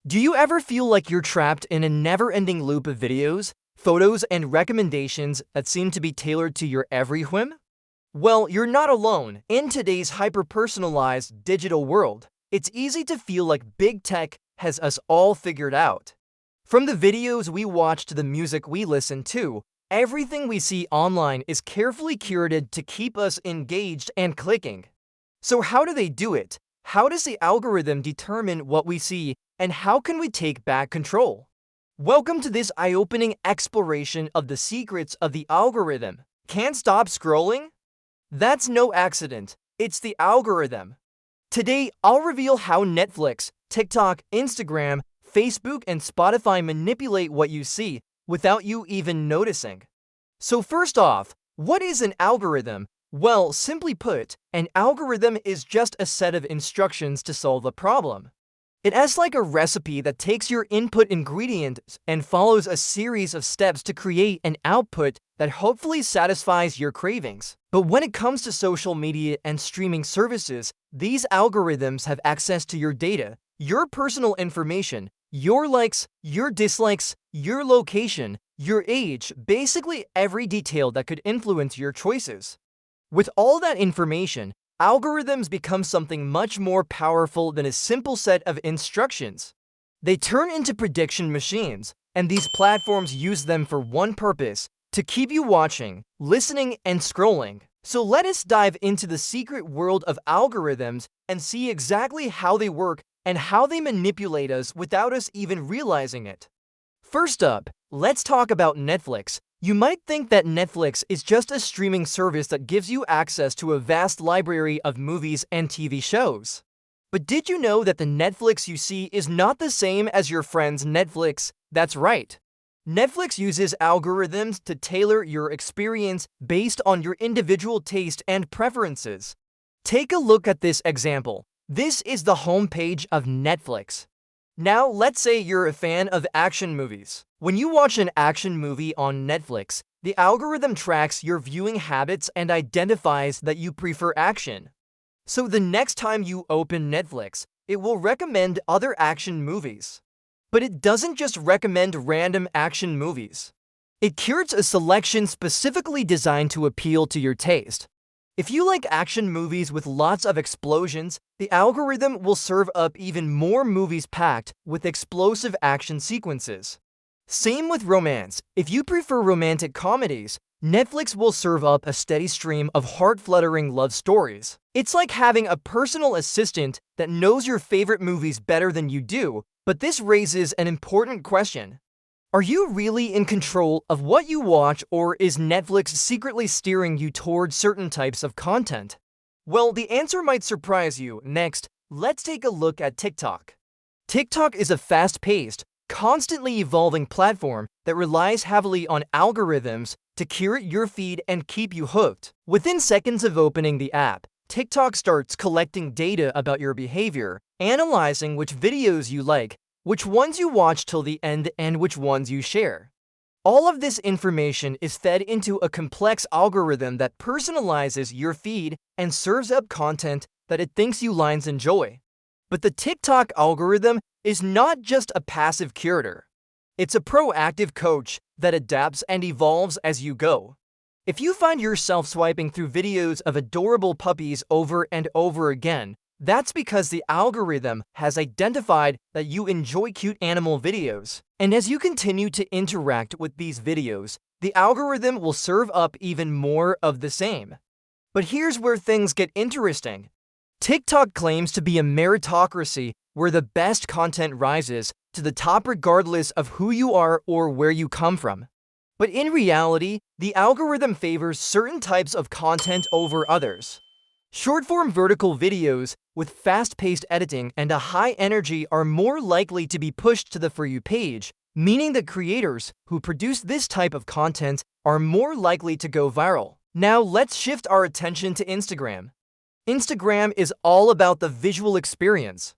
Do you ever feel like you're trapped in a never-ending loop of videos, photos, and recommendations that seem to be tailored to your every whim? Well, you're not alone. In today's hyper-personalized digital world, it's easy to feel like big tech has us all figured out. From the videos we watch to the music we listen to, everything we see online is carefully curated to keep us engaged and clicking. So how do they do it? How does the algorithm determine what we see, and how can we take back control? Welcome to this eye-opening exploration of the secrets of the algorithm. Can't stop scrolling? That's no accident. It's the algorithm. Today, I'll reveal how Netflix, TikTok, Instagram, Facebook, and Spotify manipulate what you see without you even noticing. So first off, what is an algorithm? Well, simply put, an algorithm is just a set of instructions to solve a problem. It's like a recipe that takes your input ingredients and follows a series of steps to create an output that hopefully satisfies your cravings. But when it comes to social media and streaming services, these algorithms have access to your data, your personal information, your likes, your dislikes, your location, your age, basically every detail that could influence your choices. With all that information, algorithms become something much more powerful than a simple set of instructions. They turn into prediction machines, and these platforms use them for one purpose: to keep you watching, listening, and scrolling. So let us dive into the secret world of algorithms and see exactly how they work and how they manipulate us without us even realizing it. First up, let's talk about Netflix. You might think that Netflix is just a streaming service that gives you access to a vast library of movies and TV shows. But did you know that the Netflix you see is not the same as your friend's Netflix? That's right. Netflix uses algorithms to tailor your experience based on your individual taste and preferences. Take a look at this example. This is the homepage of Netflix. Now, let's say you're a fan of action movies. When you watch an action movie on Netflix, the algorithm tracks your viewing habits and identifies that you prefer action. So the next time you open Netflix, it will recommend other action movies. But it doesn't just recommend random action movies. It curates a selection specifically designed to appeal to your taste. If you like action movies with lots of explosions, the algorithm will serve up even more movies packed with explosive action sequences. Same with romance. If you prefer romantic comedies, Netflix will serve up a steady stream of heart-fluttering love stories. It's like having a personal assistant that knows your favorite movies better than you do, but this raises an important question. Are you really in control of what you watch, or is Netflix secretly steering you towards certain types of content? Well, the answer might surprise you. Next, let's take a look at TikTok. TikTok is a fast-paced, constantly evolving platform that relies heavily on algorithms to curate your feed and keep you hooked. Within seconds of opening the app, TikTok starts collecting data about your behavior, analyzing which videos you like, which ones you watch till the end, and which ones you share. All of this information is fed into a complex algorithm that personalizes your feed and serves up content that it thinks you lines enjoy. But the TikTok algorithm is not just a passive curator. It's a proactive coach that adapts and evolves as you go. If you find yourself swiping through videos of adorable puppies over and over again, that's because the algorithm has identified that you enjoy cute animal videos. And as you continue to interact with these videos, the algorithm will serve up even more of the same. But here's where things get interesting. TikTok claims to be a meritocracy where the best content rises to the top regardless of who you are or where you come from. But in reality, the algorithm favors certain types of content over others. Short-form vertical videos with fast-paced editing and a high energy are more likely to be pushed to the For You page, meaning that creators who produce this type of content are more likely to go viral. Now let's shift our attention to Instagram. Instagram is all about the visual experience.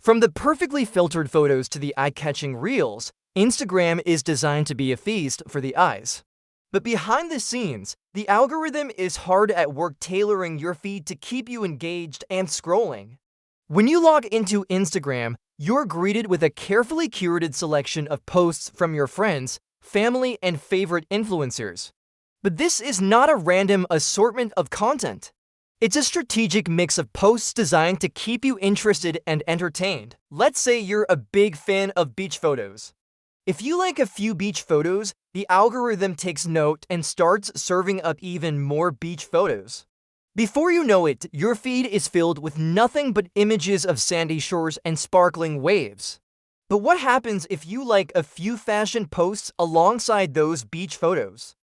From the perfectly filtered photos to the eye-catching reels, Instagram is designed to be a feast for the eyes. But behind the scenes, the algorithm is hard at work tailoring your feed to keep you engaged and scrolling. When you log into Instagram, You're greeted with a carefully curated selection of posts from your friends, family, and favorite influencers. But this is not a random assortment of content. It's a strategic mix of posts designed to keep you interested and entertained. Let's say you're a big fan of beach photos. If you like a few beach photos, the algorithm takes note and starts serving up even more beach photos. Before you know it, your feed is filled with nothing but images of sandy shores and sparkling waves. But what happens if you like a few fashion posts alongside those beach photos?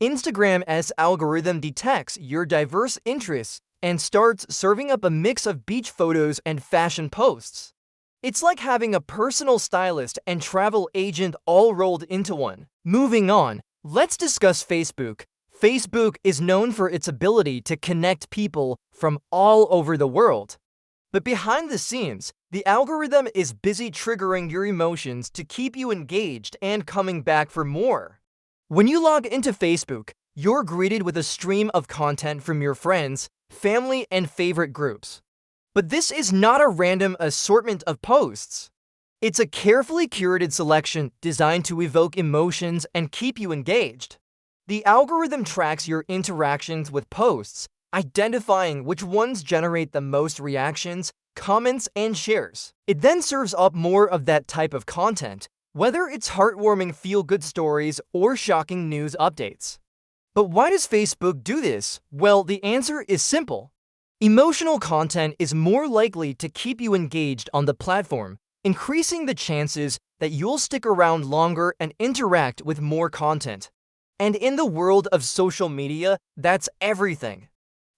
Instagram's algorithm detects your diverse interests and starts serving up a mix of beach photos and fashion posts. It's like having a personal stylist and travel agent all rolled into one. Moving on, let's discuss Facebook. Facebook is known for its ability to connect people from all over the world. But behind the scenes, the algorithm is busy triggering your emotions to keep you engaged and coming back for more. When you log into Facebook, you're greeted with a stream of content from your friends, family, and favorite groups. But this is not a random assortment of posts. It's a carefully curated selection designed to evoke emotions and keep you engaged. The algorithm tracks your interactions with posts, identifying which ones generate the most reactions, comments, and shares. It then serves up more of that type of content, whether it's heartwarming feel-good stories or shocking news updates. But why does Facebook do this? Well, the answer is simple. Emotional content is more likely to keep you engaged on the platform, increasing the chances that you'll stick around longer and interact with more content. And in the world of social media, that's everything.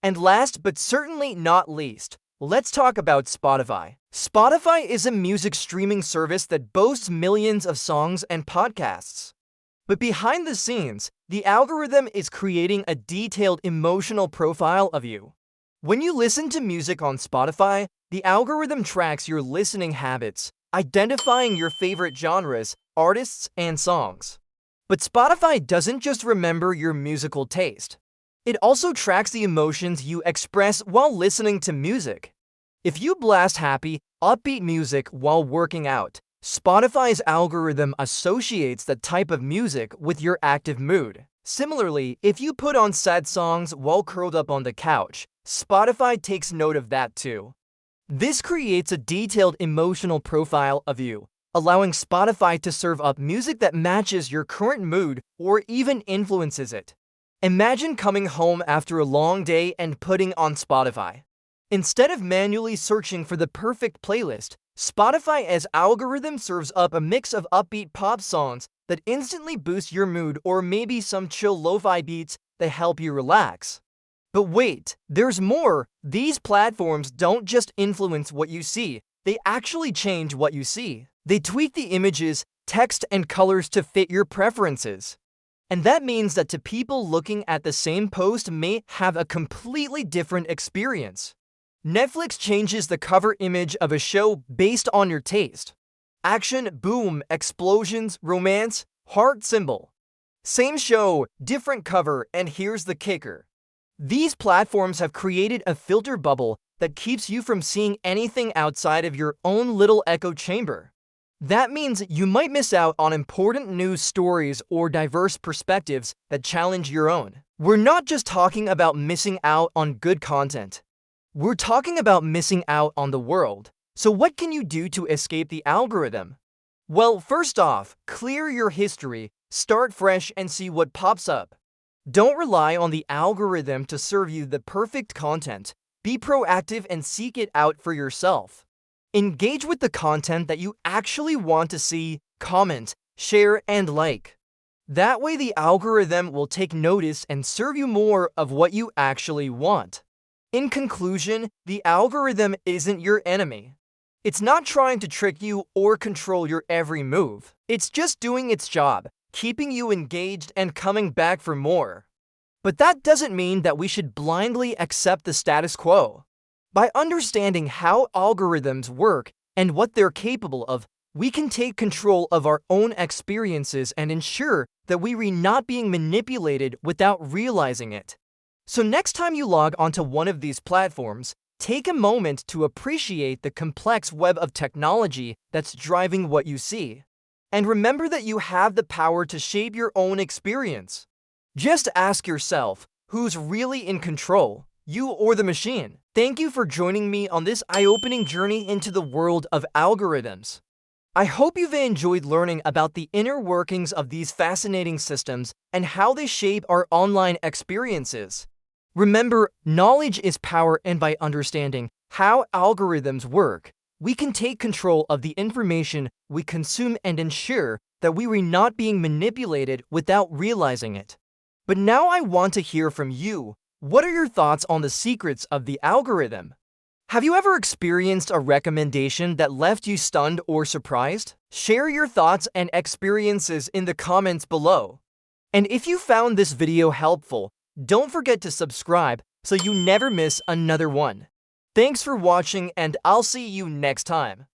And last but certainly not least, let's talk about Spotify. Spotify is a music streaming service that boasts millions of songs and podcasts. But behind the scenes, the algorithm is creating a detailed emotional profile of you. When you listen to music on Spotify, the algorithm tracks your listening habits, identifying your favorite genres, artists, and songs. But Spotify doesn't just remember your musical taste. It also tracks the emotions you express while listening to music. If you blast happy, upbeat music while working out, Spotify's algorithm associates the type of music with your active mood. Similarly, if you put on sad songs while curled up on the couch, Spotify takes note of that too. This creates a detailed emotional profile of you, allowing Spotify to serve up music that matches your current mood or even influences it. Imagine coming home after a long day and putting on Spotify. Instead of manually searching for the perfect playlist, Spotify's algorithm serves up a mix of upbeat pop songs that instantly boost your mood, or maybe some chill lo-fi beats that help you relax. But wait, there's more. These platforms don't just influence what you see, they actually change what you see. They tweak the images, text, and colors to fit your preferences. And that means that to people looking at the same post may have a completely different experience. Netflix changes the cover image of a show based on your taste. Action, boom, explosions, romance, heart symbol. Same show, different cover, and here's the kicker. These platforms have created a filter bubble that keeps you from seeing anything outside of your own little echo chamber. That means you might miss out on important news stories or diverse perspectives that challenge your own. We're not just talking about missing out on good content. We're talking about missing out on the world. So what can you do to escape the algorithm? Well, first off, clear your history, start fresh, and see what pops up. Don't rely on the algorithm to serve you the perfect content. Be proactive and seek it out for yourself. Engage with the content that you actually want to see, comment, share, and like. That way the algorithm will take notice and serve you more of what you actually want. In conclusion, the algorithm isn't your enemy. It's not trying to trick you or control your every move. It's just doing its job, keeping you engaged and coming back for more. But that doesn't mean that we should blindly accept the status quo. By understanding how algorithms work and what they're capable of, we can take control of our own experiences and ensure that we're not being manipulated without realizing it. So next time you log onto one of these platforms, Take a moment to appreciate the complex web of technology that's driving what you see. And remember that you have the power to shape your own experience. Just ask yourself, who's really in control, you or the machine? Thank you for joining me on this eye-opening journey into the world of algorithms. I hope you've enjoyed learning about the inner workings of these fascinating systems and how they shape our online experiences. Remember, knowledge is power, and by understanding how algorithms work, we can take control of the information we consume and ensure that we are not being manipulated without realizing it. But now I want to hear from you. What are your thoughts on the secrets of the algorithm? Have you ever experienced a recommendation that left you stunned or surprised? Share your thoughts and experiences in the comments below. And if you found this video helpful, don't forget to subscribe so you never miss another one. Thanks for watching, and I'll see you next time.